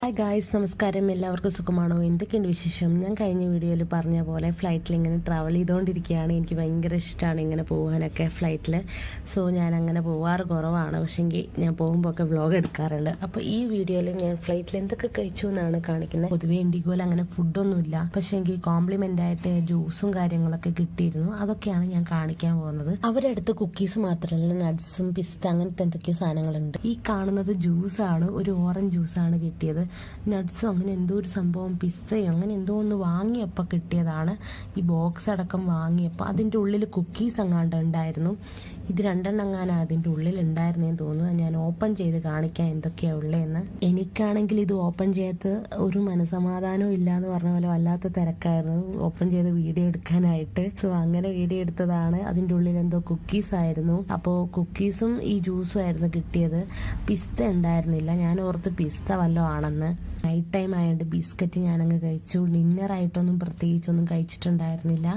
Hi guys, നമസ്കാരം. എല്ലാവർക്കും സുഖമാണോ? എന്തൊക്കെയുണ്ട് വിശേഷം? ഞാൻ കഴിഞ്ഞ വീഡിയോയിൽ പറഞ്ഞ പോലെ ഫ്ലൈറ്റിൽ ഇങ്ങനെ ട്രാവൽ ചെയ്തുകൊണ്ടിരിക്കുകയാണ്. എനിക്ക് ഭയങ്കര ഇഷ്ടമാണ് ഇങ്ങനെ പോകാനൊക്കെ ഫ്ലൈറ്റിൽ. സോ ഞാൻ അങ്ങനെ പോകാറ് കുറവാണ്, പക്ഷേങ്കിൽ ഞാൻ പോകുമ്പോൾ ഒക്കെ വ്ളോഗ് എടുക്കാറുണ്ട്. അപ്പോൾ ഈ വീഡിയോയിൽ ഞാൻ ഫ്ലൈറ്റിൽ എന്തൊക്കെ കഴിച്ചു എന്നാണ് കാണിക്കുന്നത്. പൊതുവേ ഇൻഡിഗോയിൽ അങ്ങനെ ഫുഡൊന്നുമില്ല, പക്ഷേങ്കിൽ കോംപ്ലിമെൻ്റ് ആയിട്ട് ജ്യൂസും കാര്യങ്ങളൊക്കെ കിട്ടിയിരുന്നു. അതൊക്കെയാണ് ഞാൻ കാണിക്കാൻ പോകുന്നത്. അവരുടെ അടുത്ത് കുക്കീസ് മാത്രമല്ല, നട്ട്സും പിസ്ത അങ്ങനത്തെ എന്തൊക്കെയോ സാധനങ്ങളുണ്ട്. ഈ കാണുന്നത് ജ്യൂസാണ്, ഒരു ഓറഞ്ച് ജ്യൂസാണ് കിട്ടിയത്. നട്ട്സും അങ്ങനെ എന്തോ ഒരു സംഭവം, പിസ്സയും അങ്ങനെ എന്തോ ഒന്ന് വാങ്ങിയപ്പോൾ കിട്ടിയതാണ്. ഈ ബോക്സ് അടക്കം വാങ്ങിയപ്പോൾ അതിൻ്റെ ഉള്ളിൽ കുക്കീസ് അങ്ങാണ്ട് ഉണ്ടായിരുന്നു. ഇത് രണ്ടെണ്ണം അങ്ങാനാണ് അതിൻ്റെ ഉള്ളിൽ ഉണ്ടായിരുന്നേന്ന് തോന്നുന്നു. ഞാൻ ഓപ്പൺ ചെയ്ത് കാണിക്കാം എന്തൊക്കെയാണ് ഉള്ളതെന്ന്. എനിക്കാണെങ്കിൽ ഇത് ഓപ്പൺ ചെയ്ത് ഒരു മനസമാധാനവും ഇല്ല എന്ന് പറഞ്ഞ പോലെ വല്ലാത്ത തിരക്കായിരുന്നു ഓപ്പൺ ചെയ്ത് വീഡിയോ എടുക്കാനായിട്ട്. സോ അങ്ങനെ വീഡിയോ എടുത്തതാണ്. അതിൻ്റെ ഉള്ളിൽ എന്തോ കുക്കീസ് ആയിരുന്നു. അപ്പോൾ കുക്കീസും ഈ ജ്യൂസും ആയിരുന്നു കിട്ടിയത്. പിസ്ത ഉണ്ടായിരുന്നില്ല. ഞാൻ ഓർത്ത് പിസ്ത വല്ലതും ആണെന്ന്. നൈറ്റ് ടൈം ആയതുകൊണ്ട് ബിസ്ക്കറ്റ് ഞാനങ്ങ് കഴിച്ചു. ഡിന്നറായിട്ടൊന്നും പ്രത്യേകിച്ചൊന്നും കഴിച്ചിട്ടുണ്ടായിരുന്നില്ല.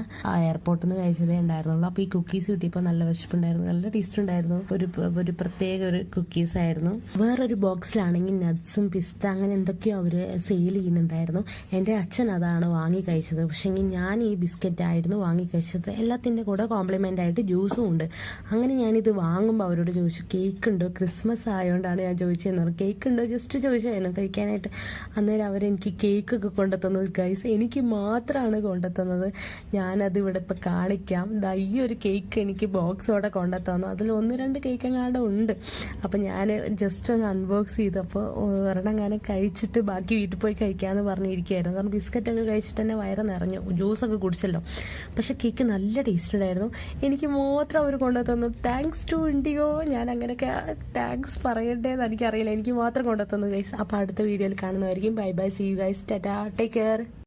എയർപോർട്ടിൽ നിന്ന് കഴിച്ചതേ ഉണ്ടായിരുന്നുള്ളൂ. അപ്പോൾ ഈ കുക്കീസ് കിട്ടിയപ്പോൾ നല്ല വിശപ്പുണ്ടായിരുന്നു, നല്ല ടേസ്റ്റ് ഉണ്ടായിരുന്നു. ഒരു പ്രത്യേക ഒരു കുക്കീസ് ആയിരുന്നു. വേറൊരു ബോക്സിലാണെങ്കിൽ നട്ട്സും പിസ്ത അങ്ങനെ എന്തൊക്കെയോ അവർ സെയിൽ ചെയ്യുന്നുണ്ടായിരുന്നു. എൻ്റെ അച്ഛൻ അതാണ് വാങ്ങി കഴിച്ചത്. പക്ഷേങ്കിൽ ഞാൻ ഈ ബിസ്ക്കറ്റ് ആയിരുന്നു വാങ്ങി കഴിച്ചത്. എല്ലാത്തിൻ്റെ കൂടെ കോംപ്ലിമെൻ്റ് ആയിട്ട് ജ്യൂസും ഉണ്ട്. അങ്ങനെ ഞാനിത് വാങ്ങുമ്പോൾ അവരോട് ചോദിച്ചു, കേക്ക് ഉണ്ടോ? ക്രിസ്മസ് ആയതുകൊണ്ടാണ് ഞാൻ ചോദിച്ചതെന്ന് പറഞ്ഞു. കേക്ക് ഉണ്ടോ ജസ്റ്റ് ചോദിച്ചായിരുന്നു കഴിക്കാനായിട്ട്. അന്നേരം അവരെനിക്ക് കേക്കൊക്കെ കൊണ്ടുത്തന്നത്. ഗൈസ്, എനിക്ക് മാത്രമാണ് കൊണ്ടുത്തന്നത്. ഞാനത് ഇവിടെ ഇപ്പം കാണിക്കാം. ഈ ഒരു കേക്ക് എനിക്ക് ബോക്സോടെ കൊണ്ടുത്തന്നു. അതിൽ 1-2 കേക്ക് എങ്ങാണ്ട് ഉണ്ട്. അപ്പം ഞാൻ ജസ്റ്റ് ഒന്ന് അൺബോക്സ് ചെയ്തപ്പോൾ ഒരെണ്ണം അങ്ങനെ കഴിച്ചിട്ട് ബാക്കി വീട്ടിൽ പോയി കഴിക്കാമെന്ന് പറഞ്ഞിരിക്കുകയായിരുന്നു. കാരണം ബിസ്ക്കറ്റൊക്കെ കഴിച്ചിട്ട് തന്നെ വയറ് നിറഞ്ഞു, ജ്യൂസൊക്കെ കുടിച്ചല്ലോ. പക്ഷെ കേക്ക് നല്ല ടേസ്റ്റ് ഉണ്ടായിരുന്നു. എനിക്ക് മാത്രം അവർ കൊണ്ടുത്തന്നു. Thanks to IndiGo. ഞാൻ അങ്ങനെയൊക്കെ താങ്ക്സ് പറയണ്ടേന്ന് എനിക്കറിയില്ല. എനിക്ക് മാത്രം കൊണ്ടുത്തന്നു ഗൈസ്. അപ്പോൾ അടുത്ത വീഡിയോയിൽ കാണുന്നതായിരിക്കും. Bye bye, see you guys, tata, take care.